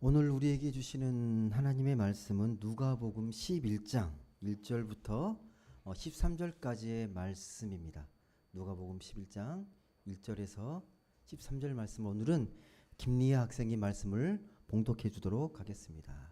오늘 우리에게 주시는 하나님의 말씀은 누가복음 11장 1절부터 13절까지의 말씀입니다. 누가복음 11장 1절에서 13절 말씀, 오늘은 김리아 학생이 말씀을 봉독해 주도록 하겠습니다.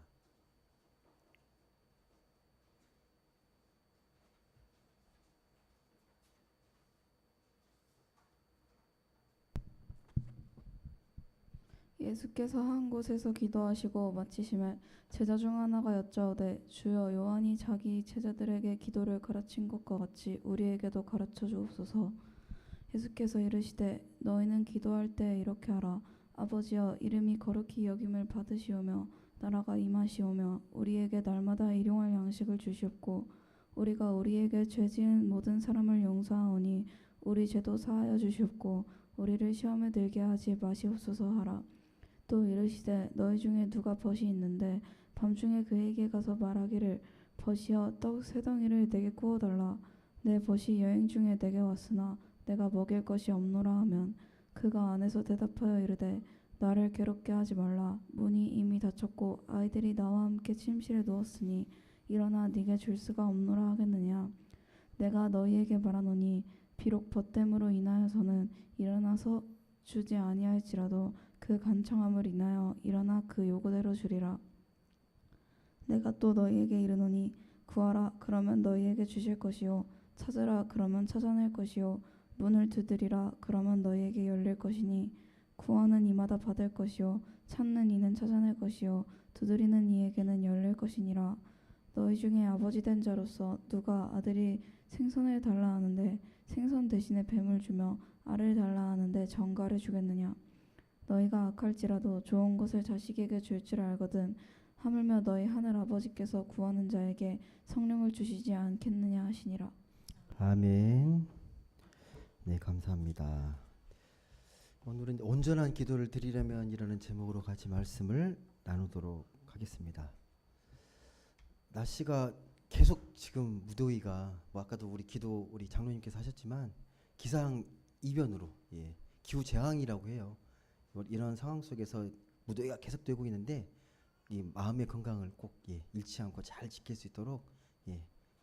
예수께서 한 곳에서 기도하시고 마치심에 제자 중 하나가 여짜오되 주여, 요한이 자기 제자들에게 기도를 가르친 것과 같이 우리에게도 가르쳐 주옵소서. 예수께서 이르시되 너희는 기도할 때 이렇게 하라. 아버지여, 이름이 거룩히 여김을 받으시오며 나라가 임하시오며 우리에게 날마다 일용할 양식을 주시옵고 우리가 우리에게 죄 지은 모든 사람을 용서하오니 우리 죄도 사하여 주시옵고 우리를 시험에 들게 하지 마시옵소서 하라. 또 이르시되 너희 중에 누가 벗이 있는데 밤중에 그에게 가서 말하기를 벗이여, 떡 세 덩이를 내게 구워달라. 내 벗이 여행 중에 내게 왔으나 내가 먹일 것이 없노라 하면 그가 안에서 대답하여 이르되 나를 괴롭게 하지 말라. 문이 이미 닫혔고 아이들이 나와 함께 침실에 누웠으니 일어나 네게 줄 수가 없노라 하겠느냐. 내가 너희에게 말하노니 비록 벗됨으로 인하여서는 일어나서 주지 아니할지라도 그 간청함을 인하여 일어나 그 요구대로 주리라. 내가 또 너희에게 이르노니 구하라, 그러면 너희에게 주실 것이요 찾으라, 그러면 찾아낼 것이요 문을 두드리라, 그러면 너희에게 열릴 것이니 구하는 이마다 받을 것이요 찾는 이는 찾아낼 것이요 두드리는 이에게는 열릴 것이니라. 너희 중에 아버지 된 자로서 누가 아들이 생선을 달라 하는데 생선 대신에 뱀을 주며 알을 달라 하는데 정갈을 주겠느냐. 너희가 악할지라도 좋은 것을 자식에게 줄 줄 알거든 하물며 너희 하늘 아버지께서 구하는 자에게 성령을 주시지 않겠느냐 하시니라. 아멘. 네, 감사합니다. 오늘은 온전한 기도를 드리려면 이라는 제목으로 같이 말씀을 나누도록 하겠습니다. 날씨가 계속 지금 무더위가, 아까도 우리 장로님께서 하셨지만 기상 이변으로, 기후 재앙이라고 해요. 이런 상황 속에서 무더위가 계속되고 있는데 이 마음의 건강을 꼭 잃지 않고 잘 지킬 수 있도록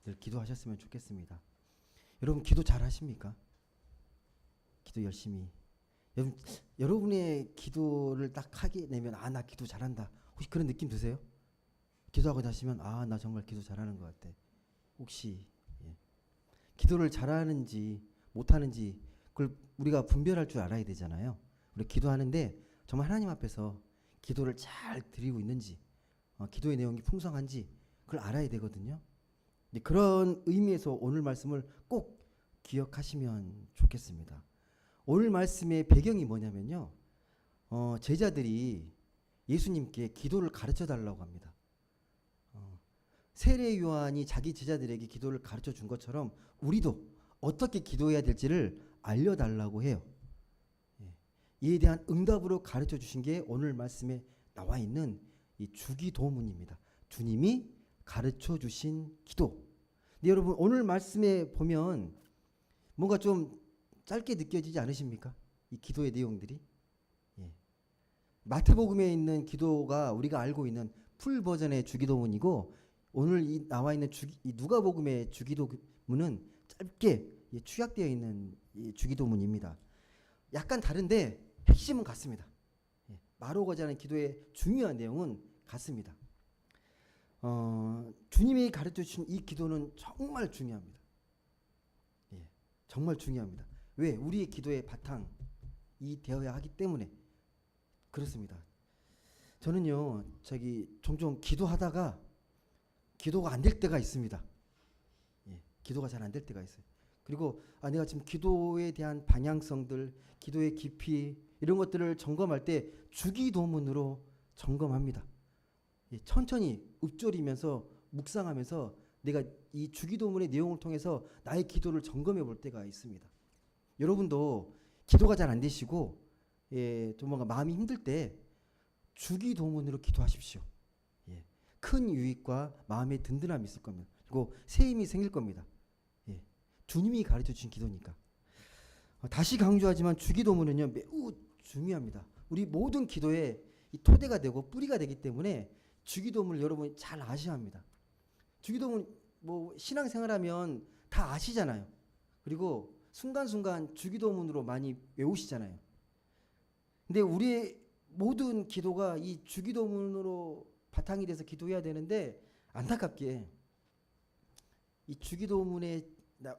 늘 기도하셨으면 좋겠습니다. 여러분, 기도 잘 하십니까? 기도 열심히. 여러분의 기도를 딱 하게 되면 나 기도 잘한다, 혹시 그런 느낌 드세요? 기도하고 나시면 나 정말 기도 잘하는 것 같아. 혹시 기도를 잘하는지 못하는지 그걸 우리가 분별할 줄 알아야 되잖아요. 우리 기도하는데 정말 하나님 앞에서 기도를 잘 드리고 있는지, 기도의 내용이 풍성한지 그걸 알아야 되거든요. 그런 의미에서 오늘 말씀을 꼭 기억하시면 좋겠습니다. 오늘 말씀의 배경이 뭐냐면요, 제자들이 예수님께 기도를 가르쳐 달라고 합니다. 세례 요한이 자기 제자들에게 기도를 가르쳐 준 것처럼 우리도 어떻게 기도해야 될지를 알려달라고 해요. 이에 대한 응답으로 가르쳐 주신 게 오늘 말씀에 나와 있는 이 주기도문입니다. 주님이 가르쳐 주신 기도. 근데 여러분, 오늘 말씀에 보면 뭔가 좀 짧게 느껴지지 않으십니까? 이 기도의 내용들이. 마태복음에 있는 기도가 우리가 알고 있는 풀 버전의 주기도문이고, 오늘 나와 있는 이 누가복음의 주기도문은 짧게 축약되어 있는 이 주기도문입니다. 약간 다른데 핵심은 같습니다. 말하고자 하는 기도의 중요한 내용은 같습니다. 주님이 가르쳐 주신 이 기도는 정말 중요합니다. 정말 중요합니다. 왜? 우리의 기도의 바탕이 되어야 하기 때문에 그렇습니다. 저는요, 종종 기도하다가 기도가 안 될 때가 있습니다. 기도가 잘 안 될 때가 있어요. 그리고 내가 지금 기도에 대한 방향성들, 기도의 깊이, 이런 것들을 점검할 때 주기도문으로 점검합니다. 천천히 읊조리면서 묵상하면서 내가 이 주기도문의 내용을 통해서 나의 기도를 점검해 볼 때가 있습니다. 여러분도 기도가 잘 안 되시고 또 뭔가 마음이 힘들 때 주기도문으로 기도하십시오. 큰 유익과 마음의 든든함이 있을 겁니다. 그리고 새 힘이 생길 겁니다. 주님이 가르쳐 주신 기도니까. 다시 강조하지만 주기도문은요, 매우 중요합니다. 우리 모든 기도에 이 토대가 되고 뿌리가 되기 때문에 주기도문을 여러분이 잘 아셔야 합니다. 주기도문 뭐 신앙생활하면 다 아시잖아요. 그리고 순간순간 주기도문으로 많이 외우시잖아요. 근데 우리의 모든 기도가 이 주기도문으로 바탕이 돼서 기도해야 되는데 안타깝게 이 주기도문에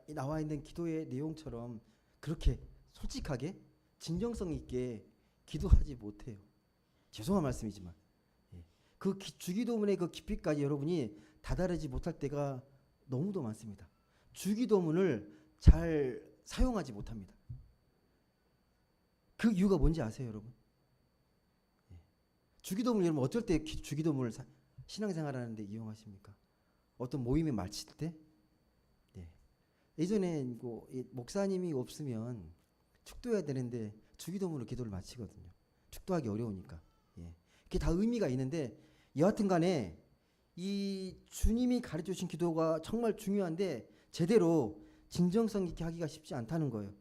나와 있는 기도의 내용처럼 그렇게 솔직하게 진정성 있게 기도하지 못해요. 죄송한 말씀이지만 그 주기도문의 그 깊이까지 여러분이 다다르지 못할 때가 너무도 많습니다. 주기도문을 잘 사용하지 못합니다. 그 이유가 뭔지 아세요, 여러분? 주기도문 여러분 어쩔 때 주기도문을 신앙생활하는데 이용하십니까? 어떤 모임에 마칠 때? 네. 예전에 목사님이 없으면 축도해야 되는데 주기도문으로 기도를 마치거든요. 축도하기 어려우니까. 그게 다 의미가 있는데 여하튼 간에 이 주님이 가르쳐 주신 기도가 정말 중요한데 제대로 진정성 있게 하기가 쉽지 않다는 거예요.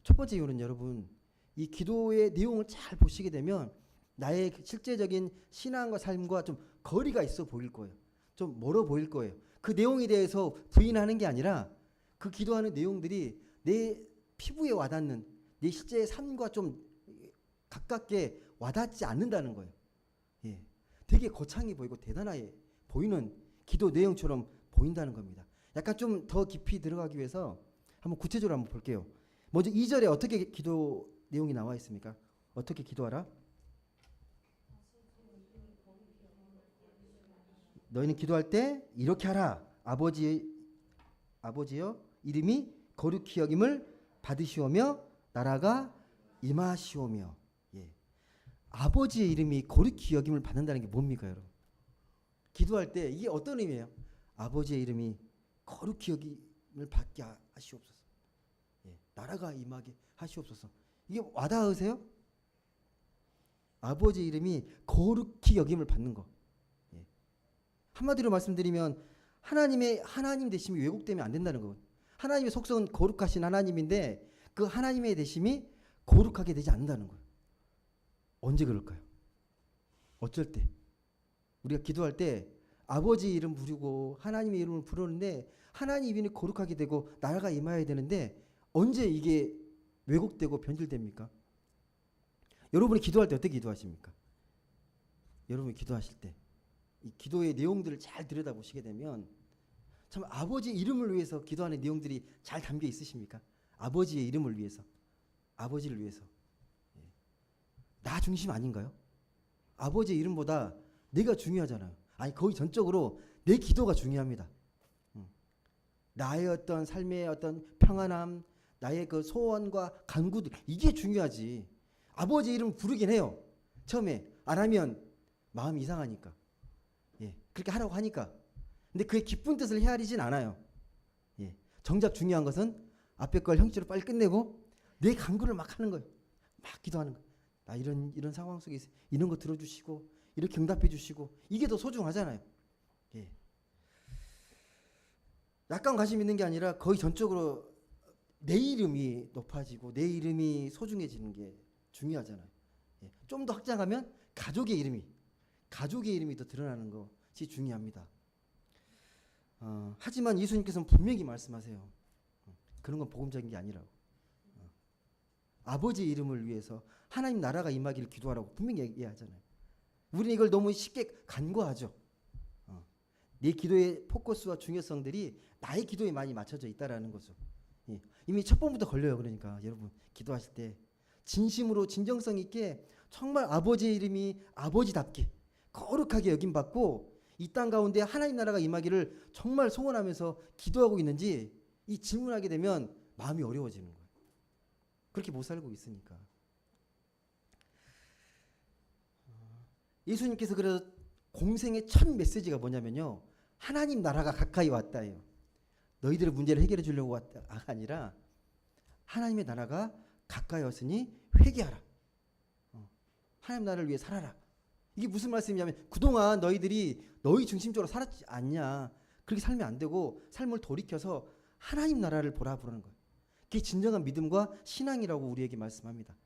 첫 번째 이유는 여러분 이 기도의 내용을 잘 보시게 되면 나의 실제적인 신앙과 삶과 좀 거리가 있어 보일 거예요. 좀 멀어 보일 거예요. 그 내용에 대해서 부인하는 게 아니라 그 기도하는 내용들이 내 피부에 와닿는 내 실제 삶과 좀 가깝게 와닿지 않는다는 거예요. 되게 거창해 보이고 대단하게 보이는 기도 내용처럼 보인다는 겁니다. 약간 좀 더 깊이 들어가기 위해서 한번 구체적으로 한번 볼게요. 먼저 2절에 어떻게 기도 내용이 나와 있습니까? 어떻게 기도하라? 너희는 기도할 때 이렇게 하라. 아버지여 이름이 거룩히 여김을 받으시오며 나라가 임하시오며. 아버지의 이름이 거룩히 여김을 받는다는 게 뭡니까, 여러분? 기도할 때 이게 어떤 의미예요? 아버지의 이름이 거룩히 여김을 받게 하시옵소서. 나라가 임하게 하시옵소서. 이게 와닿으세요? 아버지의 이름이 거룩히 여김을 받는 거. 한마디로 말씀드리면 하나님 되심이 왜곡되면 안 된다는 거예요. 하나님의 속성은 거룩하신 하나님인데 그 하나님의 되심이 거룩하게 되지 않는다는 거예요. 언제 그럴까요? 어쩔 때 우리가 기도할 때 아버지 이름 부르고 하나님의 이름을 부르는데 하나님 이름이 거룩하게 되고 나라가 임하여야 되는데 언제 이게 왜곡되고 변질됩니까? 여러분이 기도할 때 어떻게 기도하십니까? 여러분이 기도하실 때 이 기도의 내용들을 잘 들여다보시게 되면 참 아버지의 이름을 위해서 기도하는 내용들이 잘 담겨 있으십니까? 아버지의 이름을 위해서, 아버지를 위해서. 나 중심 아닌가요? 아버지의 이름보다 내가 중요하잖아요. 아니 거의 전적으로 내 기도가 중요합니다. 나의 어떤 삶의 어떤 평안함, 나의 그 소원과 간구들 이게 중요하지. 아버지 이름 부르긴 해요. 처음에 안 하면 마음이 이상하니까. 그렇게 하라고 하니까. 근데 그의 기쁜 뜻을 헤아리진 않아요. 정작 중요한 것은 앞에 걸 형식으로 빨리 끝내고 내 간구를 막 하는 거예요. 막 기도하는 거예요. 나 이런 상황 속에 이런 거 들어주시고 이렇게 응답해 주시고 이게 더 소중하잖아요. 약간 관심 있는 게 아니라 거의 전적으로 내 이름이 높아지고 내 이름이 소중해지는 게 중요하잖아요. 좀 더 확장하면 가족의 이름이 더 드러나는 것이 중요합니다. 하지만 예수님께서는 분명히 말씀하세요. 그런 건 복음적인 게 아니라고. 아버지의 이름을 위해서 하나님 나라가 임하기를 기도하라고 분명히 얘기하잖아요. 우리는 이걸 너무 쉽게 간과하죠. 내 기도의 포커스와 중요성들이 나의 기도에 많이 맞춰져 있다라는 거죠. 이미 첫 번부터 걸려요. 그러니까 여러분 기도하실 때 진심으로 진정성 있게 정말 아버지의 이름이 아버지답게 거룩하게 여김받고 이 땅 가운데 하나님 나라가 임하기를 정말 소원하면서 기도하고 있는지 이 질문하게 되면 마음이 어려워지는 거예요. 그렇게 못 살고 있으니까. 예수님께서 그래서 공생의 첫 메시지가 뭐냐면요. 하나님 나라가 가까이 왔다예요. 너희들의 문제를 해결해 주려고 왔다가 아니라 하나님의 나라가 가까이 왔으니 회개하라. 하나님 나라를 위해 살아라. 이게 무슨 말씀이냐면 그동안 너희들이 너희 중심적으로 살았지 않냐. 그렇게 살면 안 되고 삶을 돌이켜서 하나님 나라를 보라 부르는 거예요. 그게 진정한 믿음과 신앙이라고 우리에게 말씀합니다.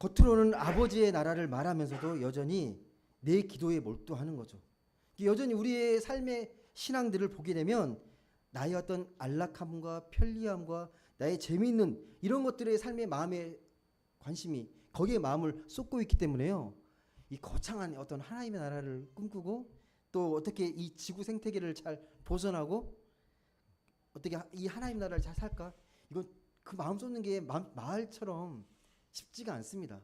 겉으로는 아버지의 나라를 말하면서도 여전히 내 기도에 몰두하는 거죠. 여전히 우리의 삶의 신앙들을 보게 되면 나의 어떤 안락함과 편리함과 나의 재미있는 이런 것들의 삶의 마음의 관심이 거기에 마음을 쏟고 있기 때문에요. 이 거창한 어떤 하나님의 나라를 꿈꾸고 또 어떻게 이 지구 생태계를 잘 보존하고 어떻게 이 하나님 나라를 잘 살까? 이건 그 마음 쏟는 게 마을처럼 쉽지가 않습니다.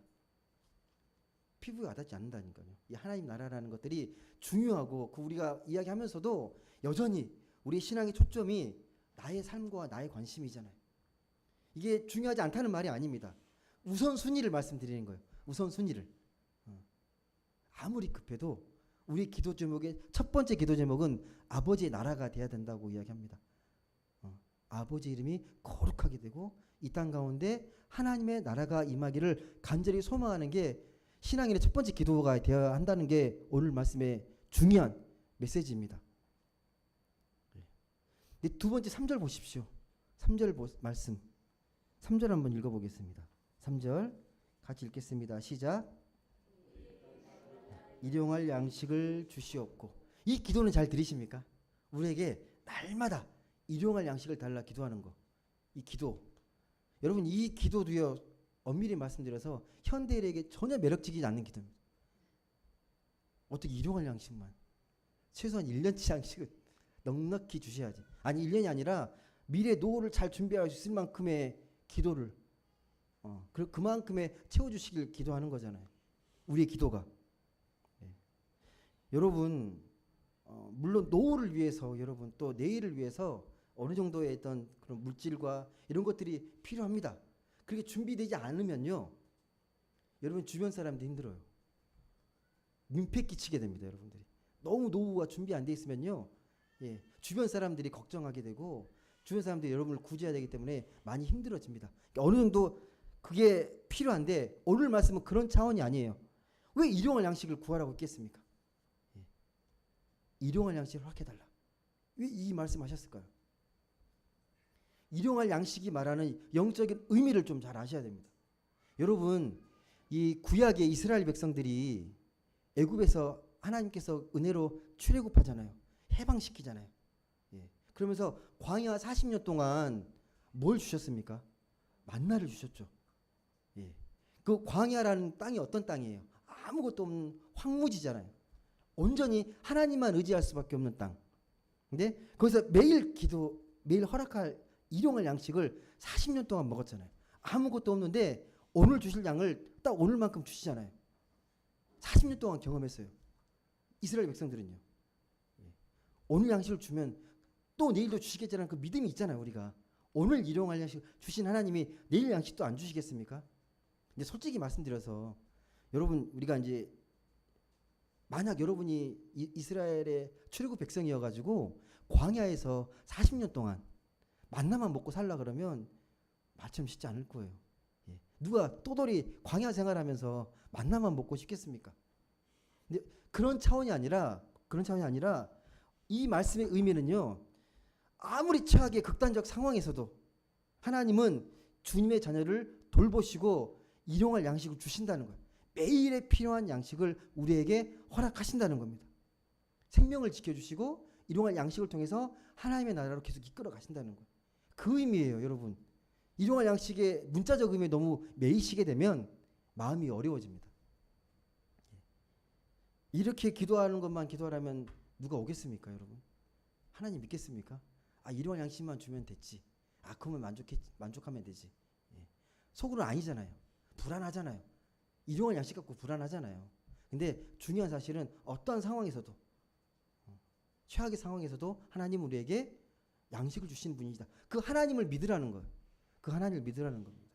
피부에 와닿지 않는다니까요. 이 하나님 나라라는 것들이 중요하고 그 우리가 이야기하면서도 여전히 우리 신앙의 초점이 나의 삶과 나의 관심이잖아요. 이게 중요하지 않다는 말이 아닙니다. 우선순위를 말씀드리는 거예요. 우선순위를. 아무리 급해도 우리 기도 제목의 첫 번째 기도 제목은 아버지의 나라가 돼야 된다고 이야기합니다. 아버지 이름이 거룩하게 되고 이 땅 가운데 하나님의 나라가 임하기를 간절히 소망하는 게 신앙인의 첫 번째 기도가 되어야 한다는 게 오늘 말씀의 중요한 메시지입니다. 두 번째 3절 보십시오. 3절 말씀. 3절 한번 읽어보겠습니다. 3절 같이 읽겠습니다. 시작. 일용할 양식을 주시옵고. 이 기도는 잘 들으십니까? 우리에게 날마다 일용할 양식을 달라 기도하는 거. 이 기도. 여러분 이 기도도요. 엄밀히 말씀드려서 현대인에게 전혀 매력적이지 않는 기도입니다. 어떻게 일용할 양식만. 최소한 1년치 양식은 넉넉히 주셔야지. 아니 1년이 아니라 미래 노후를 잘 준비할 수 있을 만큼의 기도를 그만큼의 채워주시길 기도하는 거잖아요. 우리의 기도가. 여러분 물론 노후를 위해서 여러분 또 내일을 위해서 어느 정도의 어떤 그런 물질과 이런 것들이 필요합니다. 그렇게 준비되지 않으면요. 여러분 주변 사람도 힘들어요. 민폐 끼치게 됩니다. 여러분들이. 너무 노후가 준비 안 돼 있으면요. 주변 사람들이 걱정하게 되고 주변 사람들이 여러분을 구제해야 되기 때문에 많이 힘들어집니다. 그러니까 어느 정도 그게 필요한데 오늘 말씀은 그런 차원이 아니에요. 왜 일용할 양식을 구하라고 했겠습니까? 일용할 양식을 허락해달라. 왜 이 말씀하셨을까요? 일용할 양식이 말하는 영적인 의미를 좀 잘 아셔야 됩니다. 여러분 이 구약의 이스라엘 백성들이 애굽에서 하나님께서 은혜로 출애굽하잖아요. 해방시키잖아요. 그러면서 광야 40년 동안 뭘 주셨습니까? 만나를 주셨죠. 그 광야라는 땅이 어떤 땅이에요? 아무것도 없는 황무지잖아요. 온전히 하나님만 의지할 수밖에 없는 땅. 근데 거기서 매일 허락할 일용할 양식을 40년 동안 먹었잖아요. 아무것도 없는데 오늘 주실 양을 딱 오늘만큼 주시잖아요. 40년 동안 경험했어요. 이스라엘 백성들은요. 오늘 양식을 주면 또 내일도 주시겠다는 그 믿음이 있잖아요. 우리가. 오늘 일용할 양식 주신 하나님이 내일 양식도 안 주시겠습니까? 근데 솔직히 말씀드려서 여러분 우리가 이제 만약 여러분이 이스라엘의 출애굽 백성이어가지고 광야에서 40년 동안 만나만 먹고 살라 그러면 말처럼 쉽지 않을 거예요. 누가 또돌이 광야 생활하면서 만나만 먹고 싶겠습니까? 근데 그런 차원이 아니라 이 말씀의 의미는요. 아무리 최악의 극단적 상황에서도 하나님은 주님의 자녀를 돌보시고 일용할 양식을 주신다는 거예요. 매일에 필요한 양식을 우리에게 허락하신다는 겁니다. 생명을 지켜주시고 일용할 양식을 통해서 하나님의 나라로 계속 이끌어 가신다는 거예요. 그 의미예요, 여러분. 일용할 양식의 문자적 의미에 너무 매이시게 되면 마음이 어려워집니다. 이렇게 기도하는 것만 기도하라면 누가 오겠습니까, 여러분? 하나님 믿겠습니까? 일용할 양식만 주면 됐지. 그러면 만족하면 되지. 속으로는 아니잖아요. 불안하잖아요. 일용할 양식 갖고 불안하잖아요. 근데 중요한 사실은 어떠한 상황에서도 최악의 상황에서도 하나님 우리에게 양식을 주시는 분이다. 그 하나님을 믿으라는 거예요. 그 하나님을 믿으라는 겁니다.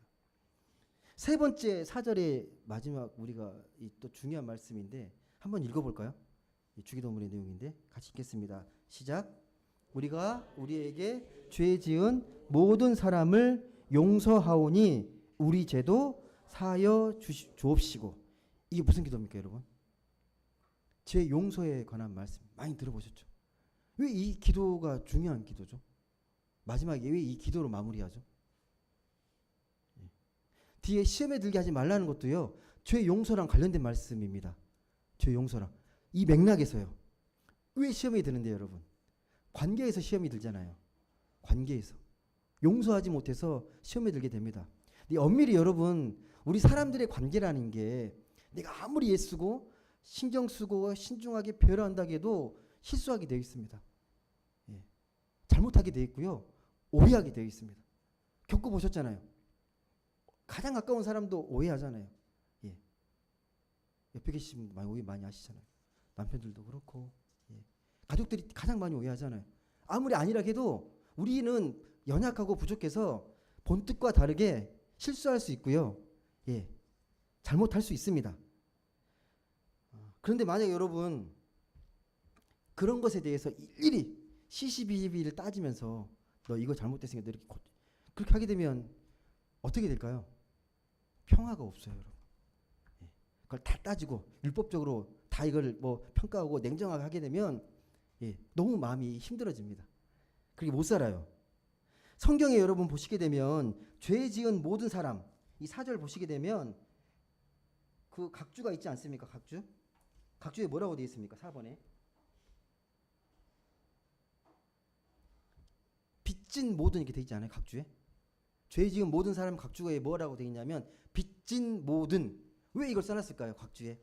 세 번째 4절의 마지막 우리가 또 중요한 말씀인데 한번 읽어볼까요? 주기도문의 내용인데 같이 읽겠습니다. 시작. 우리가 우리에게 죄 지은 모든 사람을 용서하오니 우리 죄도 사하여 주옵시고. 이게 무슨 기도입니까, 여러분? 죄 용서에 관한 말씀 많이 들어보셨죠? 왜 이 기도가 중요한 기도죠? 마지막에 왜 이 기도로 마무리하죠? 뒤에 시험에 들게 하지 말라는 것도요. 죄 용서랑 관련된 말씀입니다. 죄 용서랑. 이 맥락에서요. 왜 시험에 드는데 여러분? 관계에서 시험이 들잖아요. 관계에서. 용서하지 못해서 시험에 들게 됩니다. 근데 엄밀히 여러분 우리 사람들의 관계라는 게 내가 아무리 애쓰고 신경 쓰고 신중하게 배려한다고 해도 실수하게 되어 있습니다. 예. 잘못하게 되어 있고요. 오해하게 되어 있습니다. 겪어보셨잖아요. 가장 가까운 사람도 오해하잖아요. 예. 옆에 계신 분 오해 많이 하시잖아요. 남편들도 그렇고 예. 가족들이 가장 많이 오해하잖아요. 아무리 아니라 해도 우리는 연약하고 부족해서 본뜻과 다르게 실수할 수 있고요. 예. 잘못할 수 있습니다. 그런데 만약 여러분 그런 것에 대해서 일일이 시시비비를 따지면서 너 이거 잘못됐으니까 너 이렇게 그렇게 하게 되면 어떻게 될까요? 평화가 없어요, 여러분. 예. 그걸 다 따지고 율법적으로 다 이걸 뭐 평가하고 냉정하게 하게 되면 예. 너무 마음이 힘들어집니다. 그렇게 못 살아요. 성경에 여러분 보시게 되면 죄 지은 모든 사람 이 4절 보시게 되면 그 각주가 있지 않습니까? 각주? 각주에 뭐라고 되어 있습니까? 4번에 빚진 모든 이렇게 되어 있지 않아요? 각주에? 죄 지은 모든 사람 각주에 뭐라고 되어 있냐면 빚진 모든. 왜 이걸 써놨을까요? 각주에.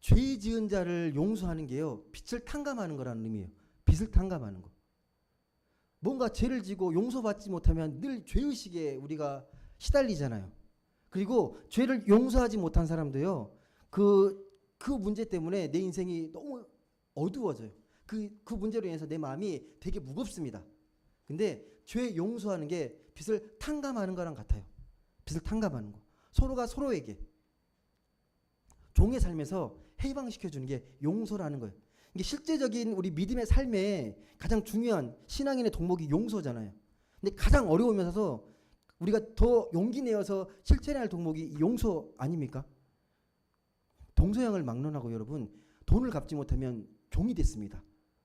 죄 지은 자를 용서하는 게요. 빚을 탕감하는 거라는 의미예요. 빚을 탕감하는 거. 뭔가 죄를 지고 용서받지 못하면 늘 죄의식에 우리가 시달리잖아요. 그리고 죄를 용서하지 못한 사람도요. 그 문제 때문에 내 인생이 너무 어두워져요. 그 문제로 인해서 내 마음이 되게 무겁습니다. 근데 죄 용서하는 게 빚을 탕감하는 거랑 같아요. 빚을 탕감하는 거. 서로가 서로에게 종의 삶에서 해방시켜주는 게 용서라는 거예요. 이게 실제적인 우리 믿음의 삶에 가장 중요한 신앙인의 덕목이 용서잖아요. 근데 가장 어려우면서 우리가 더 용기 내어서 실천해야 할 덕목이 용서 아닙니까? 동서양을 막론하고 여러분 돈을 갚지 못하면 종이 됐습니다.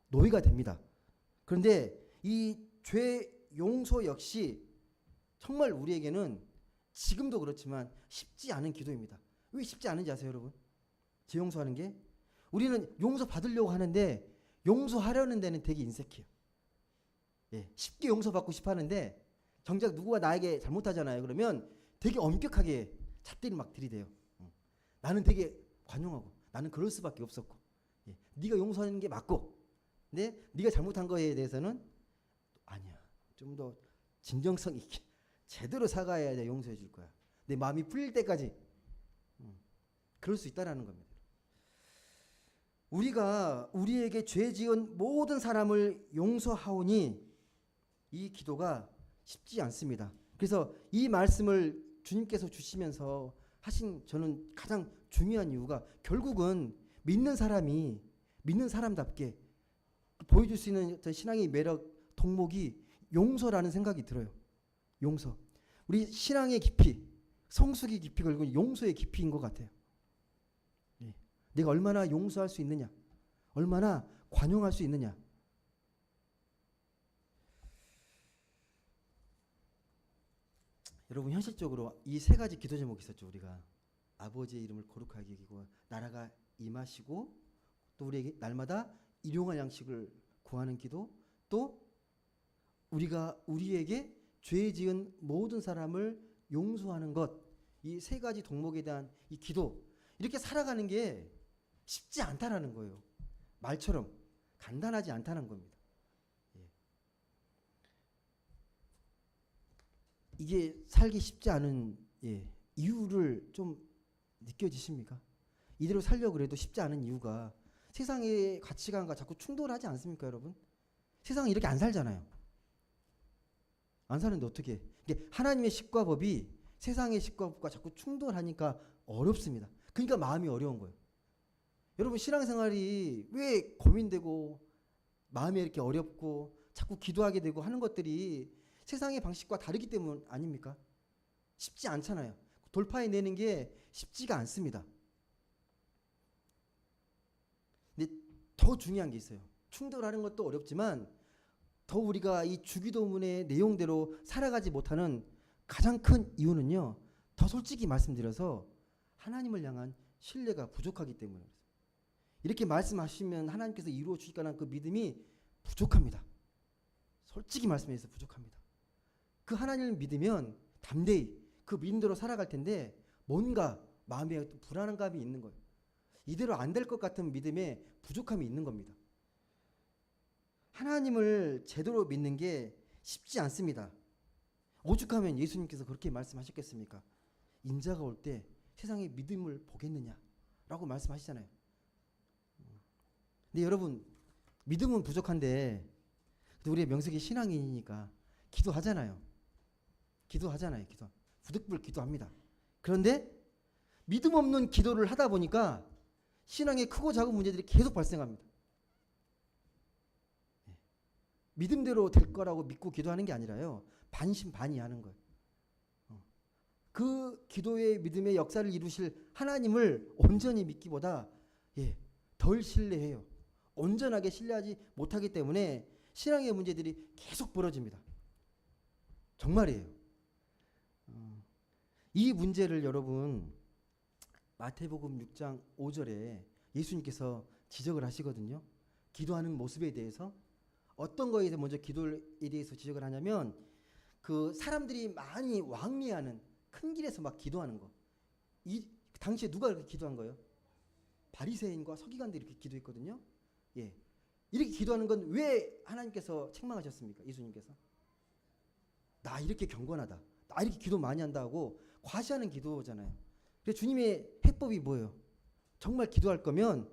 노예가 됩니다. 그런데 이 죄 용서 역시 정말 우리에게는 지금도 그렇지만 쉽지 않은 기도입니다. 왜 쉽지 않은지 아세요, 여러분? 죄 용서하는 게 우리는 용서 받으려고 하는데 용서하려는 데는 되게 인색해요. 예, 쉽게 용서받고 싶어 하는데 정작 누구가 나에게 잘못하잖아요. 그러면 되게 엄격하게 잣대를 막 들이대요. 나는 되게 관용하고 나는 그럴 수밖에 없었고 예, 네가 용서하는 게 맞고 근데 네가 잘못한 거에 대해서는 아니야. 좀 더 진정성 있게 제대로 사과해야 돼 용서해 줄 거야. 내 마음이 풀릴 때까지 그럴 수 있다라는 겁니다. 우리가 우리에게 죄 지은 모든 사람을 용서하오니 이 기도가 쉽지 않습니다. 그래서 이 말씀을 주님께서 주시면서 하신 저는 가장 중요한 이유가 결국은 믿는 사람이 믿는 사람답게 보여줄 수 있는 신앙의 매력 덕목이 용서라는 생각이 들어요. 용서. 우리 신앙의 깊이, 성숙의 깊이 걸고 용서의 깊이인 것 같아요. 예. 내가 얼마나 용서할 수 있느냐, 얼마나 관용할 수 있느냐. 여러분 현실적으로 이 세 가지 기도 제목이 있었죠. 우리가 아버지의 이름을 거룩하게 여기고 나라가 임하시고 또 우리에게 날마다 일용할 양식을 구하는 기도 또 우리가 우리에게 죄 지은 모든 사람을 용서하는 것 이 세 가지 덕목에 대한 이 기도 이렇게 살아가는 게 쉽지 않다라는 거예요. 말처럼 간단하지 않다는 겁니다. 예. 이게 살기 쉽지 않은 이유를 좀 느껴지십니까? 이대로 살려고 그래도 쉽지 않은 이유가 세상의 가치관과 자꾸 충돌하지 않습니까, 여러분? 세상은 이렇게 안 살잖아요. 안 사는데 어떻게? 이게 하나님의 식과 법이 세상의 식과 법과 자꾸 충돌하니까 어렵습니다. 그러니까 마음이 어려운 거예요. 여러분 신앙생활이 왜 고민되고 마음이 이렇게 어렵고 자꾸 기도하게 되고 하는 것들이 세상의 방식과 다르기 때문 아닙니까? 쉽지 않잖아요. 돌파해내는 게 쉽지가 않습니다. 근데 더 중요한 게 있어요. 충돌하는 것도 어렵지만 더 우리가 이 주기도문의 내용대로 살아가지 못하는 가장 큰 이유는요. 더 솔직히 말씀드려서 하나님을 향한 신뢰가 부족하기 때문에 이렇게 말씀하시면 하나님께서 이루어 주실 거라는 그 믿음이 부족합니다. 솔직히 말씀해서 부족합니다. 그 하나님을 믿으면 담대히 그 믿음대로 살아갈 텐데 뭔가 마음에 불안감이 있는 거예요. 이대로 안 될 것 같은 믿음에 부족함이 있는 겁니다. 하나님을 제대로 믿는 게 쉽지 않습니다. 오죽하면 예수님께서 그렇게 말씀하셨겠습니까? 인자가 올 때 세상에 믿음을 보겠느냐라고 말씀하시잖아요. 근데 여러분 믿음은 부족한데 우리의 명색이 신앙인이니까 기도하잖아요. 기도. 부득불 기도합니다. 그런데 믿음 없는 기도를 하다 보니까 신앙에 크고 작은 문제들이 계속 발생합니다. 믿음대로 될 거라고 믿고 기도하는 게 아니라요. 반신반의하는 거예요. 그 기도의 믿음의 역사를 이루실 하나님을 온전히 믿기보다 덜 신뢰해요. 온전하게 신뢰하지 못하기 때문에 신앙의 문제들이 계속 벌어집니다. 정말이에요. 이 문제를 여러분 마태복음 6장 5절에 예수님께서 지적을 하시거든요. 기도하는 모습에 대해서 어떤 거에 대해서 먼저 기도에 대해서 지적을 하냐면 그 사람들이 많이 왕래하는 큰 길에서 막 기도하는 거. 이 당시에 누가 이렇게 기도한 거예요? 바리새인과 서기관들이 이렇게 기도했거든요. 이렇게 기도하는 건 왜 하나님께서 책망하셨습니까? 예수님께서 나 이렇게 경건하다, 나 이렇게 기도 많이 한다고 과시하는 기도잖아요. 그래서 주님의 해법이 뭐예요? 정말 기도할 거면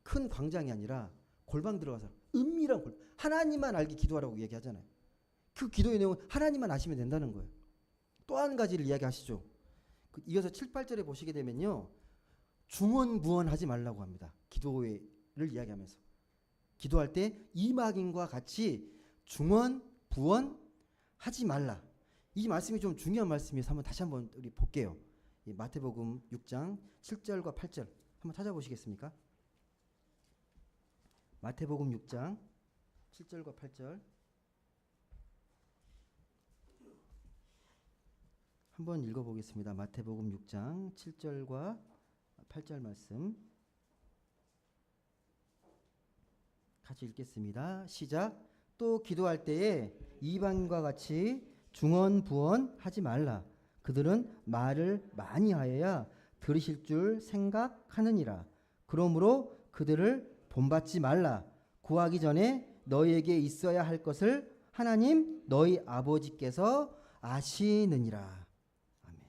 큰 광장이 아니라 골방 들어가서 은밀한 골방, 하나님만 알게 기도하라고 얘기하잖아요. 그 기도의 내용은 하나님만 아시면 된다는 거예요. 또 한 가지를 이야기하시죠. 이어서 7, 8절에 보시게 되면요. 중언부언하지 말라고 합니다. 기도를 이야기하면서. 기도할 때 이방인과 같이 중언부언하지 말라. 이 말씀이 좀 중요한 말씀이어서 다시 한번 우리 볼게요. 마태복음 6장 7절과 8절 한번 찾아보시겠습니까? 마태복음 6장 7절과 8절 한번 읽어보겠습니다. 마태복음 6장 7절과 8절 말씀 같이 읽겠습니다. 시작. 또 기도할 때에 이방인과 같이 중언부언하지 말라. 그들은 말을 많이 하여야 들으실 줄 생각하느니라. 그러므로 그들을 본받지 말라. 구하기 전에 너희에게 있어야 할 것을 하나님 너희 아버지께서 아시느니라. 아멘.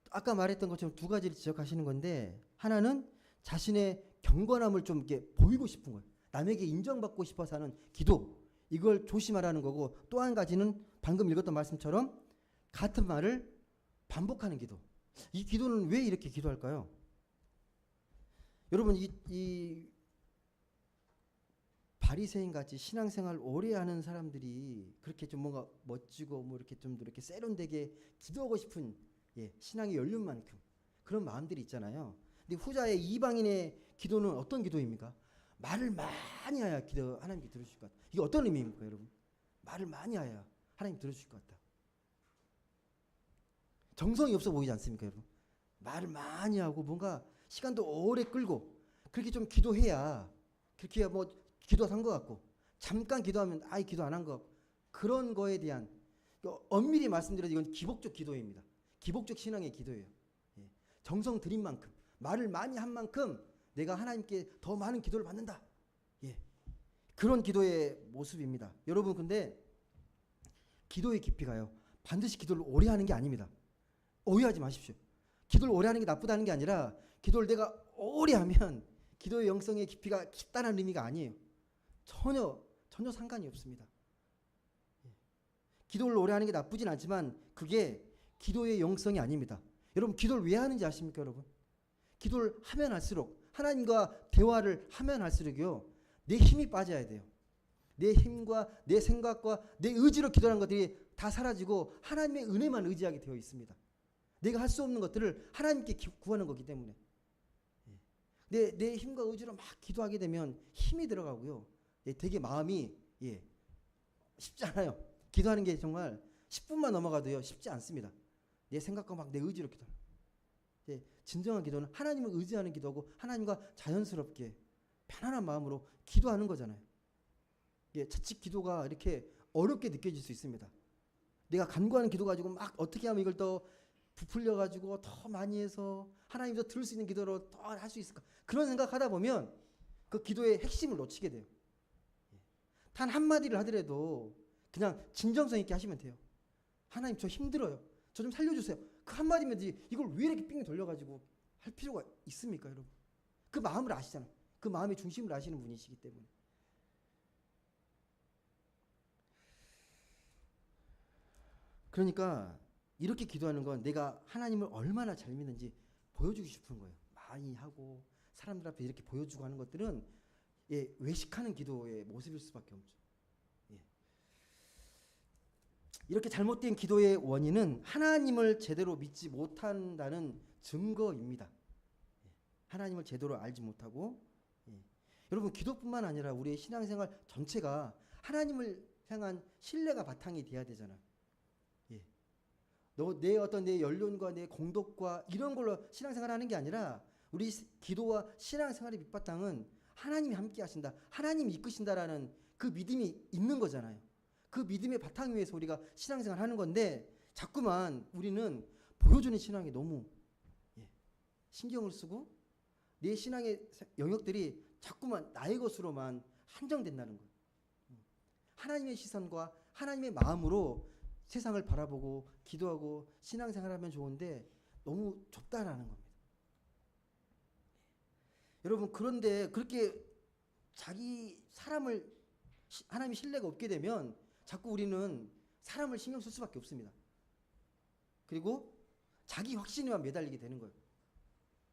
아까 말했던 것처럼 두 가지를 지적하시는 건데 하나는 자신의 경건함을 좀 이렇게 보이고 싶은 거예요. 남에게 인정받고 싶어서 하는 기도. 이걸 조심하라는 거고 또 한 가지는 방금 읽었던 말씀처럼 같은 말을 반복하는 기도. 이 기도는 왜 이렇게 기도할까요? 여러분 이 바리새인 같이 신앙생활 오래 하는 사람들이 그렇게 좀 뭔가 멋지고 뭐 이렇게 좀 이렇게 세련되게 기도하고 싶은 신앙의 연륜만큼 그런 마음들이 있잖아요. 근데 후자의 이방인의 기도는 어떤 기도입니까? 말을 많이 해야 기도 하나님께 들으실 것 같다. 이게 어떤 의미입니까, 여러분? 말을 많이 해야 하나님 들으실 것 같다. 정성이 없어 보이지 않습니까, 여러분? 말을 많이 하고 뭔가 시간도 오래 끌고 그렇게 좀 기도해야 그렇게 해야 뭐 기도 한 것 같고 잠깐 기도하면 아예 기도 안 한 것 같고 그런 거에 대한 엄밀히 말씀드려도 이건 기복적 기도입니다. 기복적 신앙의 기도예요. 정성 들인 만큼 말을 많이 한 만큼 내가 하나님께 더 많은 기도를 받는다. 그런 기도의 모습입니다. 여러분 근데 기도의 깊이가요. 반드시 기도를 오래 하는 게 아닙니다. 오해하지 마십시오. 기도를 오래 하는 게 나쁘다는 게 아니라 기도를 내가 오래 하면 기도의 영성의 깊이가 깊다는 의미가 아니에요. 전혀 상관이 없습니다. 기도를 오래 하는 게 나쁘진 않지만 그게 기도의 영성이 아닙니다. 여러분 기도를 왜 하는지 아십니까, 여러분? 기도를 하면 할수록 하나님과 대화를 하면 할수록요 내 힘이 빠져야 돼요. 내 힘과 내 생각과 내 의지로 기도하는 것들이 다 사라지고 하나님의 은혜만 의지하게 되어 있습니다. 내가 할 수 없는 것들을 하나님께 구하는 거기 때문에 내 힘과 의지로 막 기도하게 되면 힘이 들어가고요. 예, 되게 마음이 예, 쉽지 않아요. 기도하는 게 정말 10분만 넘어가도요 쉽지 않습니다. 내 생각과 막 내 의지로 기도. 예, 진정한 기도는 하나님을 의지하는 기도고 하나님과 자연스럽게 편안한 마음으로 기도하는 거잖아요. 예, 자칫 기도가 이렇게 어렵게 느껴질 수 있습니다. 내가 간구하는 기도 가지고 막 어떻게 하면 이걸 더 부풀려 가지고 더 많이 해서 하나님 더 들을 수 있는 기도로 더 할 수 있을까? 그런 생각하다 보면 그 기도의 핵심을 놓치게 돼요. 단 한마디를 하더라도 그냥 진정성 있게 하시면 돼요. 하나님 저 힘들어요. 저 좀 살려주세요. 그 한마디면 되지. 이걸 왜 이렇게 삥 돌려가지고 할 필요가 있습니까, 여러분? 그 마음을 아시잖아요. 그 마음의 중심을 아시는 분이시기 때문에. 그러니까 이렇게 기도하는 건 내가 하나님을 얼마나 잘 믿는지 보여주고 싶은 거예요. 많이 하고 사람들 앞에 이렇게 보여주고 하는 것들은 예, 외식하는 기도의 모습일 수밖에 없죠. 예. 이렇게 잘못된 기도의 원인은 하나님을 제대로 믿지 못한다는 증거입니다. 예. 하나님을 제대로 알지 못하고 예. 여러분 기도뿐만 아니라 우리의 신앙생활 전체가 하나님을 향한 신뢰가 바탕이 돼야 되잖아요. 예. 내 어떤 내 연륜과 내 공덕과 이런 걸로 신앙생활하는 게 아니라 우리 기도와 신앙생활의 밑바탕은 하나님이 함께 하신다. 하나님이 이끄신다라는 그 믿음이 있는 거잖아요. 그 믿음의 바탕 위에서 우리가 신앙생활 하는 건데 자꾸만 우리는 보여주는 신앙에 너무 신경을 쓰고 내 신앙의 영역들이 자꾸만 나의 것으로만 한정된다는 거예요. 하나님의 시선과 하나님의 마음으로 세상을 바라보고 기도하고 신앙생활하면 좋은데 너무 좁다라는 겁니다. 여러분 그런데 그렇게 자기 사람을 하나님의 신뢰가 없게 되면 자꾸 우리는 사람을 신경 쓸 수밖에 없습니다. 그리고 자기 확신에만 매달리게 되는 거예요.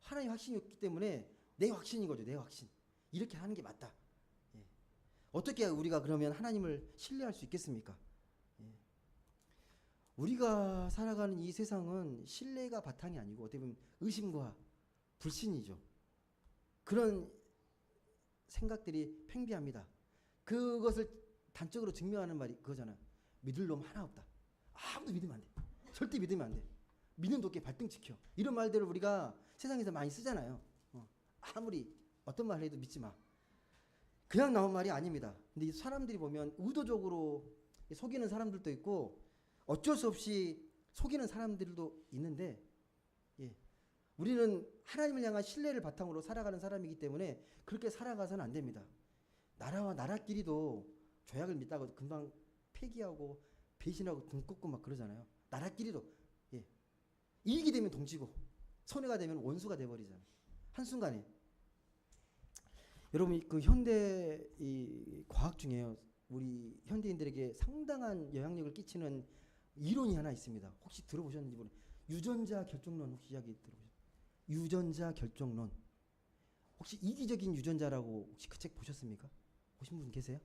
하나님 확신이 없기 때문에 내 확신인 거죠. 내 확신. 이렇게 하는 게 맞다. 예. 어떻게 우리가 그러면 하나님을 신뢰할 수 있겠습니까? 예. 우리가 살아가는 이 세상은 신뢰가 바탕이 아니고 어떻게 보면 의심과 불신이죠. 그런 생각들이 팽배합니다. 그것을 단적으로 증명하는 말이 그거잖아요. 믿을 놈 하나 없다. 아무도 믿으면 안 돼. 절대 믿으면 안 돼. 믿는 도끼 발등 지켜. 이런 말들을 우리가 세상에서 많이 쓰잖아요. 아무리 어떤 말 해도 믿지 마. 그냥 나온 말이 아닙니다. 근데 이 사람들이 보면 의도적으로 속이는 사람들도 있고 어쩔 수 없이 속이는 사람들도 있는데 예. 우리는 하나님을 향한 신뢰를 바탕으로 살아가는 사람이기 때문에 그렇게 살아가서는 안 됩니다. 나라와 나라끼리도 조약을 맺다가 금방 폐기하고 배신하고 등 꺾고 막 그러잖아요. 나라끼리도 예. 이익이 되면 동지고 손해가 되면 원수가 돼버리잖아요. 한순간에. 여러분 그 현대 이 과학 중에요. 우리 현대인들에게 상당한 영향력을 끼치는 이론이 하나 있습니다. 혹시 들어보셨는지 모르겠어요. 유전자 결정론 혹시 이야기 들어보셨어요? 유전자 결정론. 혹시 이기적인 유전자라고 혹시 그 책 보셨습니까? 보신 분 계세요?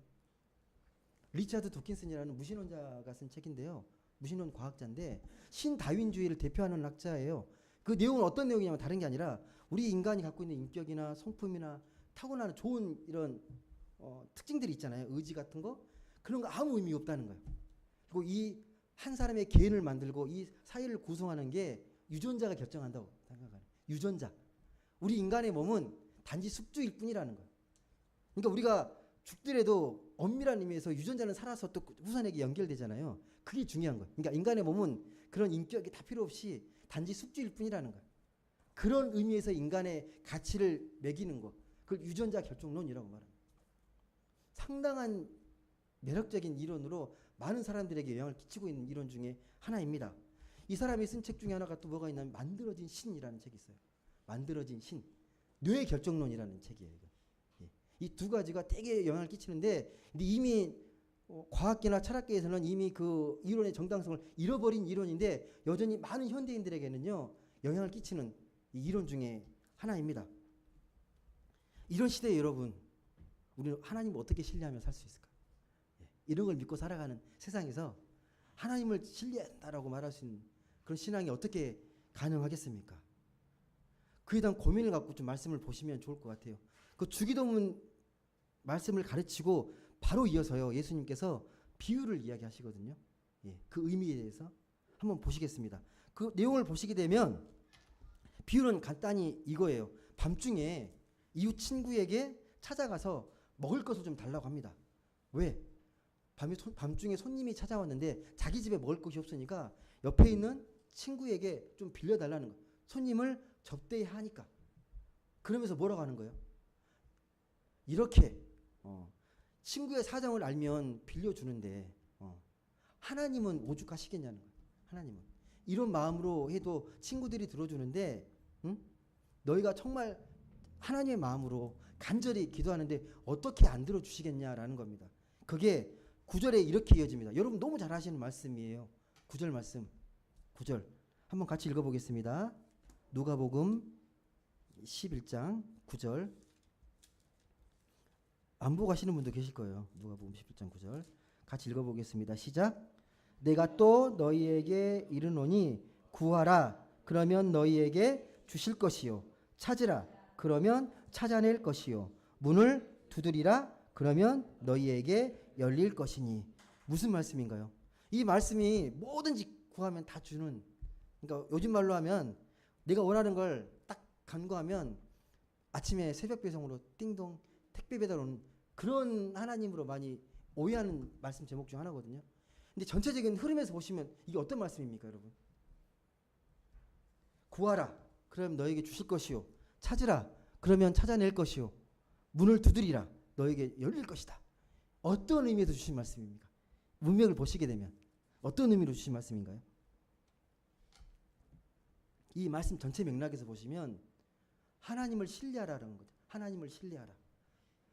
리차드 도킨슨이라는 무신론자가 쓴 책인데요. 무신론 과학자인데 신다윈주의를 대표하는 학자예요. 그 내용은 어떤 내용이냐면 다른 게 아니라 우리 인간이 갖고 있는 인격이나 성품이나 타고나는 좋은 이런 특징들이 있잖아요. 의지 같은 거. 그런 거 아무 의미 없다는 거예요. 그리고 이 한 사람의 개인을 만들고 이 사회를 구성하는 게 유전자가 결정한다고 생각하는 유전자. 우리 인간의 몸은 단지 숙주일 뿐이라는 거예요. 그러니까 우리가 죽더라도 엄밀한 의미에서 유전자는 살아서 또 후손에게 연결되잖아요. 그게 중요한 거예요. 그러니까 인간의 몸은 그런 인격이 다 필요 없이 단지 숙주일 뿐이라는 거예요. 그런 의미에서 인간의 가치를 매기는 것. 그걸 유전자 결정론이라고 말합니다. 상당한 매력적인 이론으로 많은 사람들에게 영향을 끼치고 있는 이론 중에 하나입니다. 이 사람이 쓴 책 중에 하나가 또 뭐가 있냐면 만들어진 신이라는 책이 있어요. 만들어진 신. 뇌 결정론이라는 책이에요. 예. 이 두 가지가 되게 영향을 끼치는데 근데 이미 과학계나 철학계에서는 이미 그 이론의 정당성을 잃어버린 이론인데 여전히 많은 현대인들에게는요 영향을 끼치는 이 이론 중에 하나입니다. 이런 시대에 여러분 우리는 하나님을 어떻게 신뢰하며 살 수 있을까? 예. 이런 걸 믿고 살아가는 세상에서 하나님을 신뢰한다라고 말할 수 있는 그런 신앙이 어떻게 가능하겠습니까? 그에 대한 고민을 갖고 좀 말씀을 보시면 좋을 것 같아요. 그 주기도문 말씀을 가르치고 바로 이어서요. 예수님께서 비유를 이야기하시거든요. 예, 그 의미에 대해서 한번 보시겠습니다. 그 내용을 보시게 되면 비유는 간단히 이거예요. 밤중에 이웃 친구에게 찾아가서 먹을 것을 좀 달라고 합니다. 왜? 밤중에 손님이 찾아왔는데 자기 집에 먹을 것이 없으니까 옆에 있는 친구에게 좀 빌려달라는 거. 손님을 접대해야 하니까. 그러면서 뭐라고 하는 거예요? 이렇게 친구의 사정을 알면 빌려주는데 하나님은 오죽하시겠냐는 거예요. 하나님은 이런 마음으로 해도 친구들이 들어주는데 너희가 정말 하나님의 마음으로 간절히 기도하는데 어떻게 안 들어주시겠냐라는 겁니다. 그게 9절에 이렇게 이어집니다. 여러분 너무 잘 하시는 말씀이에요. 9절 말씀. 9절 한번 같이 읽어보겠습니다. 누가복음 11장 9절. 안 보고 가시는 분도 계실 거예요. 누가복음 11장 9절 같이 읽어보겠습니다. 시작. 내가 또 너희에게 이르노니 구하라 그러면 너희에게 주실 것이요 찾으라 그러면 찾아낼 것이요 문을 두드리라 그러면 너희에게 열릴 것이니. 무슨 말씀인가요? 이 말씀이 뭐든지 구하면 다 주는, 그러니까 요즘 말로 하면 내가 원하는 걸 딱 간구하면 아침에 새벽 배송으로 띵동 택배 배달 오는 그런 하나님으로 많이 오해하는 말씀 제목 중 하나거든요. 근데 전체적인 흐름에서 보시면 이게 어떤 말씀입니까, 여러분? 구하라 그러면 너에게 주실 것이요 찾으라 그러면 찾아낼 것이요 문을 두드리라 너에게 열릴 것이다. 어떤 의미에서 주신 말씀입니까? 문맥을 보시게 되면 어떤 의미로 주신 말씀인가요? 이 말씀 전체 맥락에서 보시면 하나님을 신뢰하라는 거죠. 하나님을 신뢰하라.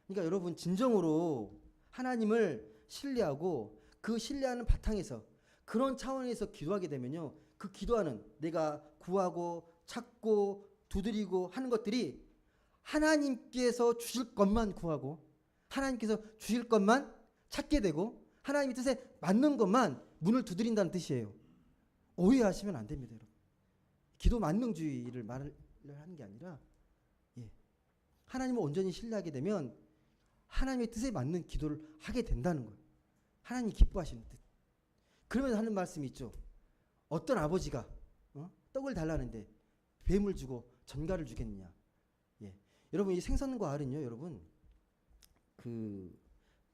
그러니까 여러분 진정으로 하나님을 신뢰하고 그 신뢰하는 바탕에서 그런 차원에서 기도하게 되면요. 그 기도하는 내가 구하고 찾고 두드리고 하는 것들이 하나님께서 주실 것만 구하고 하나님께서 주실 것만 찾게 되고 하나님의 뜻에 맞는 것만 문을 두드린다는 뜻이에요. 오해하시면 안 됩니다, 여러분. 기도 만능주의를 말을 하는 게 아니라 하나님을 온전히 신뢰하게 되면 하나님의 뜻에 맞는 기도를 하게 된다는 거예요. 하나님이 기뻐하시는 뜻. 그러면서 하는 말씀이 있죠. 어떤 아버지가 떡을 달라는데 뱀을 주고 전갈을 주겠느냐. 여러분 이 생선과 알은요, 여러분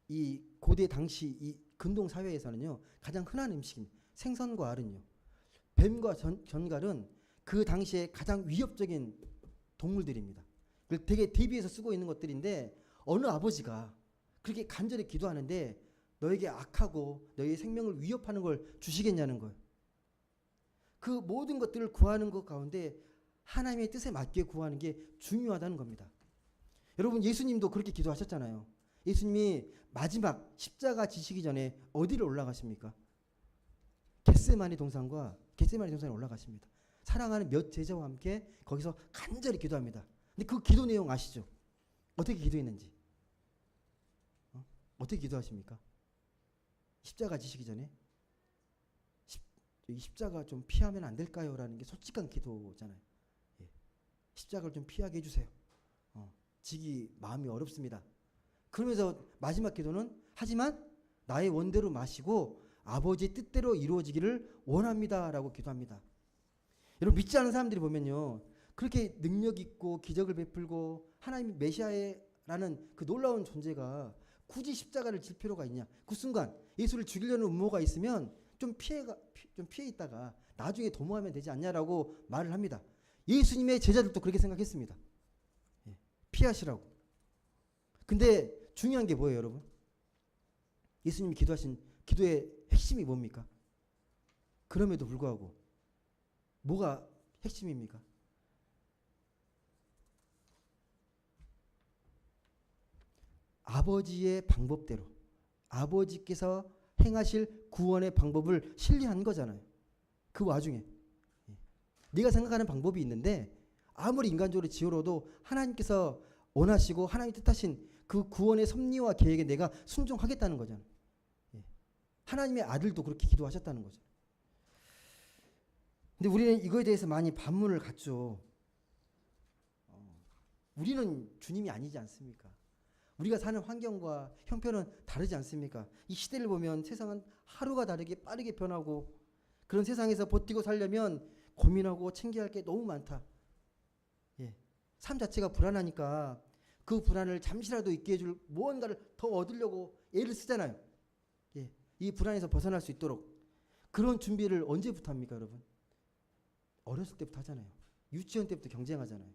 이 고대 당시 이 근동 사회에서는요 가장 흔한 음식입니다. 생선과 알은요. 뱀과 전갈은 그 당시에 가장 위협적인 동물들입니다. 되게 대비해서 쓰고 있는 것들인데 어느 아버지가 그렇게 간절히 기도하는데 너에게 악하고 너의 생명을 위협하는 걸 주시겠냐는 거예요. 그 모든 것들을 구하는 것 가운데 하나님의 뜻에 맞게 구하는 게 중요하다는 겁니다. 여러분 예수님도 그렇게 기도하셨잖아요. 예수님이 마지막 십자가 지시기 전에 어디를 올라가십니까? 겟세마네 동산에 올라가십니다. 사랑하는 몇 제자와 함께 거기서 간절히 기도합니다. 근데 그 기도 내용 아시죠? 어떻게 기도했는지. 어떻게 기도하십니까? 십자가 지시기 전에 이 십자가 좀 피하면 안 될까요? 라는 게 솔직한 기도잖아요. 십자가를 좀 피하게 해주세요. 지기 마음이 어렵습니다. 그러면서 마지막 기도는 하지만 나의 원대로 마시고 아버지의 뜻대로 이루어지기를 원합니다. 라고 기도합니다. 여러분 믿지 않는 사람들이 보면요. 그렇게 능력 있고 기적을 베풀고 하나님 메시아라는 그 놀라운 존재가 굳이 십자가를 질 필요가 있냐. 그 순간 예수를 죽이려는 음모가 있으면 좀 피해 있다가 나중에 도모하면 되지 않냐라고 말을 합니다. 예수님의 제자들도 그렇게 생각했습니다. 피하시라고. 근데 중요한 게 뭐예요, 여러분? 예수님이 기도하신 기도의 핵심이 뭡니까? 그럼에도 불구하고 뭐가 핵심입니까? 아버지의 방법대로 아버지께서 행하실 구원의 방법을 신뢰한 거잖아요. 그 와중에 네가 생각하는 방법이 있는데 아무리 인간적으로 지어로도 하나님께서 원하시고 하나님 뜻하신 그 구원의 섭리와 계획에 내가 순종하겠다는 거잖아요. 하나님의 아들도 그렇게 기도하셨다는 거죠. 근데 우리는 이거에 대해서 많이 반문을 갖죠. 우리는 주님이 아니지 않습니까? 우리가 사는 환경과 형편은 다르지 않습니까? 이 시대를 보면 세상은 하루가 다르게 빠르게 변하고 그런 세상에서 버티고 살려면 고민하고 챙겨야 할 게 너무 많다. 예. 삶 자체가 불안하니까 그 불안을 잠시라도 있게 해줄 무언가를 더 얻으려고 애를 쓰잖아요. 예. 이 불안에서 벗어날 수 있도록 그런 준비를 언제부터 합니까, 여러분? 어렸을 때부터 하잖아요. 유치원 때부터 경쟁하잖아요.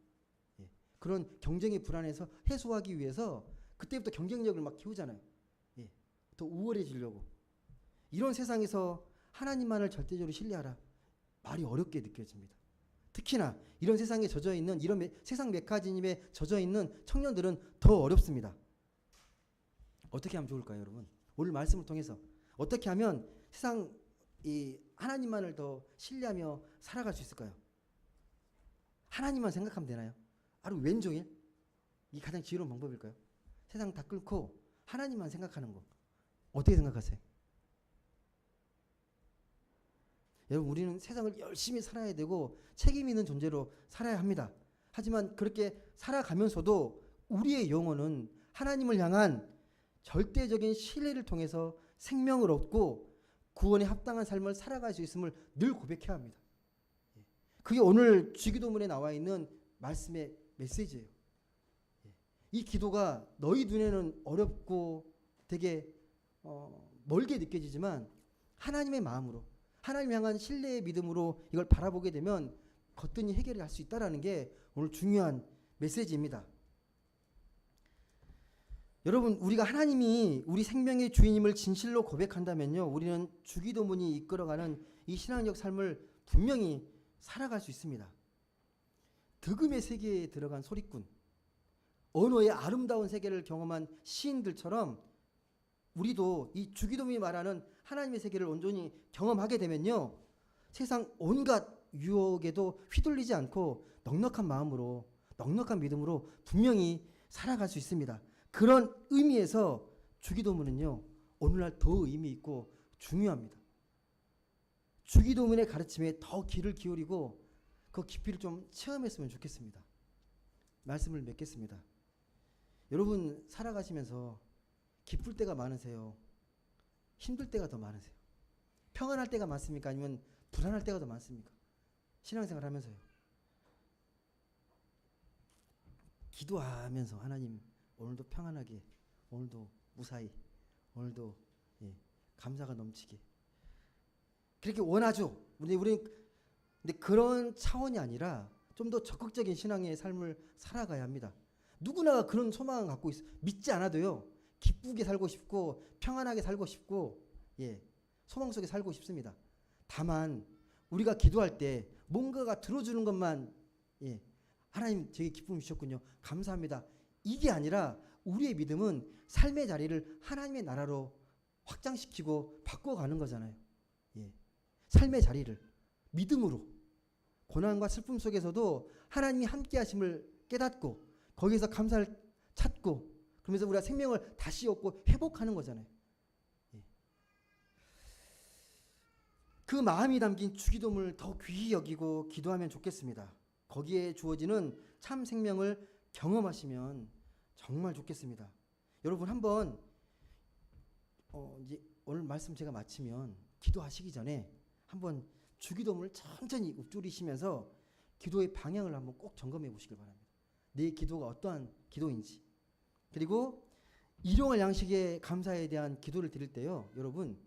예. 그런 경쟁의 불안에서 해소하기 위해서 그때부터 경쟁력을 막 키우잖아요. 예. 더 우월해지려고. 이런 세상에서 하나님만을 절대적으로 신뢰하라. 말이 어렵게 느껴집니다. 특히나 이런 세상에 젖어 있는 이런 세상 메카지즘에 젖어 있는 청년들은 더 어렵습니다. 어떻게 하면 좋을까요, 여러분? 오늘 말씀을 통해서 어떻게 하면 세상 이 하나님만을 더 신뢰하며 살아갈 수 있을까요? 하나님만 생각하면 되나요? 하루 왼종일? 이게 가장 지혜로운 방법일까요? 세상 다 끊고 하나님만 생각하는 거. 어떻게 생각하세요? 여러분, 우리는 세상을 열심히 살아야 되고 책임 있는 존재로 살아야 합니다. 하지만 그렇게 살아가면서도 우리의 영혼은 하나님을 향한 절대적인 신뢰를 통해서 생명을 얻고 구원에 합당한 삶을 살아갈 수 있음을 늘 고백해야 합니다. 그게 오늘 주기도문에 나와 있는 말씀의 메시지예요. 이 기도가 너희 눈에는 어렵고 되게 멀게 느껴지지만 하나님의 마음으로 하나님 향한 신뢰의 믿음으로 이걸 바라보게 되면 거뜬히 해결을 할 수 있다는 게 오늘 중요한 메시지입니다. 여러분, 우리가 하나님이 우리 생명의 주인임을 진실로 고백한다면요, 우리는 주기도문이 이끌어가는 이 신앙적 삶을 분명히 살아갈 수 있습니다. 득음의 세계에 들어간 소리꾼, 언어의 아름다운 세계를 경험한 시인들처럼 우리도 이 주기도문이 말하는 하나님의 세계를 온전히 경험하게 되면요, 세상 온갖 유혹에도 휘둘리지 않고 넉넉한 마음으로, 넉넉한 믿음으로 분명히 살아갈 수 있습니다. 그런 의미에서 주기도문은요, 오늘날 더 의미 있고 중요합니다. 주기도문의 가르침에 더 귀를 기울이고 그 깊이를 좀 체험했으면 좋겠습니다. 말씀을 맺겠습니다. 여러분, 살아가시면서 기쁠 때가 많으세요? 힘들 때가 더 많으세요? 평안할 때가 많습니까? 아니면 불안할 때가 더 많습니까? 신앙생활 하면서요. 기도하면서 하나님, 오늘도 평안하게, 오늘도 무사히, 오늘도 감사가 넘치게. 그렇게 원하죠. 우리는 근데 그런 차원이 아니라 좀 더 적극적인 신앙의 삶을 살아가야 합니다. 누구나 그런 소망을 갖고 있어. 믿지 않아도요, 기쁘게 살고 싶고 평안하게 살고 싶고 소망 속에 살고 싶습니다. 다만 우리가 기도할 때 뭔가가 들어주는 것만 하나님 제게 기쁨 주셨군요, 감사합니다, 이게 아니라 우리의 믿음은 삶의 자리를 하나님의 나라로 확장시키고 바꿔가는 거잖아요. 삶의 자리를 믿음으로 고난과 슬픔 속에서도 하나님이 함께 하심을 깨닫고 거기에서 감사를 찾고 그러면서 우리가 생명을 다시 얻고 회복하는 거잖아요. 그 마음이 담긴 주기도문을 더 귀히 여기고 기도하면 좋겠습니다. 거기에 주어지는 참 생명을 경험하시면 정말 좋겠습니다. 여러분, 한번 이제 오늘 말씀 제가 마치면 기도하시기 전에 한번 주기도문을 천천히 읊조리시면서 기도의 방향을 한번 꼭 점검해 보시길 바랍니다. 내 기도가 어떠한 기도인지. 그리고 일용할 양식의 감사에 대한 기도를 드릴 때요, 여러분,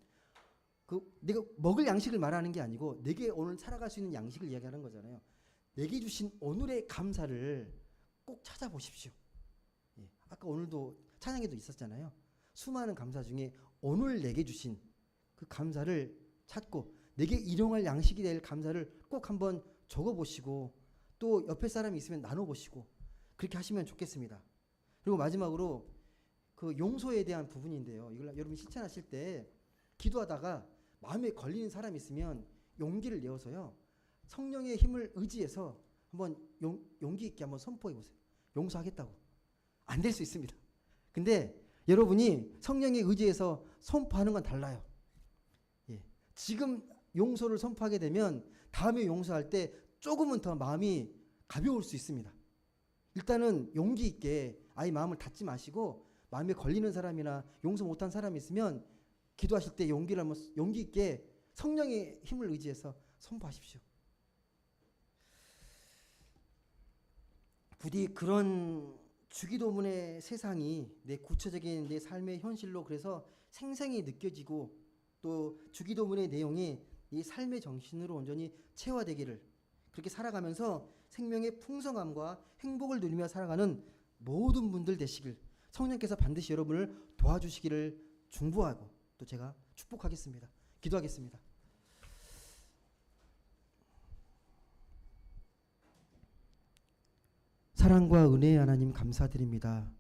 내가 먹을 양식을 말하는 게 아니고 내게 오늘 살아갈 수 있는 양식을 이야기하는 거잖아요. 내게 주신 오늘의 감사를 꼭 찾아보십시오. 아까 오늘도 찬양에도 있었잖아요. 수많은 감사 중에 오늘 내게 주신 그 감사를 찾고 내게 일용할 양식이 될 감사를 꼭 한번 적어보시고 또 옆에 사람이 있으면 나눠보시고 그렇게 하시면 좋겠습니다. 그리고 마지막으로 그 용서에 대한 부분인데요. 이걸 여러분 실천하실 때 기도하다가 마음에 걸리는 사람이 있으면 용기를 내어서요, 성령의 힘을 의지해서 한번 용기 있게 한번 선포해 보세요. 용서하겠다고. 안 될 수 있습니다. 근데 여러분이 성령의 의지에서 선포하는 건 달라요. 지금 용서를 선포하게 되면 다음에 용서할 때 조금은 더 마음이 가벼울 수 있습니다. 일단은 용기 있게 아예 마음을 닫지 마시고 마음에 걸리는 사람이나 용서 못한 사람이 있으면 기도하실 때 용기 있게 성령의 힘을 의지해서 선포하십시오. 부디 그런 주기도문의 세상이 내 구체적인 내 삶의 현실로 그래서 생생히 느껴지고 또 주기도문의 내용이 이 삶의 정신으로 온전히 체화되기를, 그렇게 살아가면서 생명의 풍성함과 행복을 누리며 살아가는 모든 분들 되시길 성령께서 반드시 여러분을 도와주시기를 중보하고 또 제가 축복하겠습니다. 기도하겠습니다. 사랑과 은혜의 하나님 감사드립니다.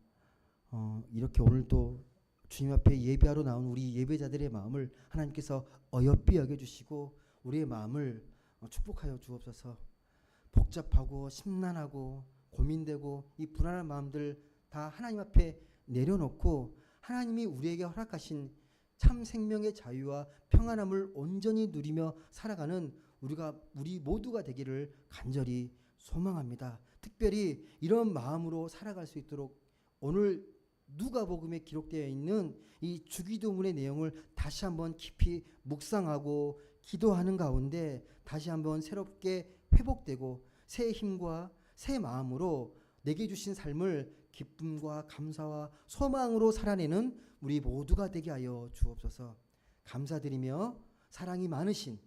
이렇게 오늘 또 주님 앞에 예배하러 나온 우리 예배자들의 마음을 하나님께서 어여삐 여겨주시고 우리의 마음을 축복하여 주옵소서. 복잡하고 심란하고 고민되고 이 불안한 마음들 다 하나님 앞에 내려놓고 하나님이 우리에게 허락하신 참 생명의 자유와 평안함을 온전히 누리며 살아가는 우리 모두가 되기를 간절히 소망합니다. 특별히 이런 마음으로 살아갈 수 있도록 오늘 누가복음에 기록되어 있는 이 주기도문의 내용을 다시 한번 깊이 묵상하고 기도하는 가운데 다시 한번 새롭게 회복되고 새 힘과 새 마음으로 내게 주신 삶을 기쁨과 감사와 소망으로 살아내는 우리 모두가 되게 하여 주옵소서. 감사드리며 사랑이 많으신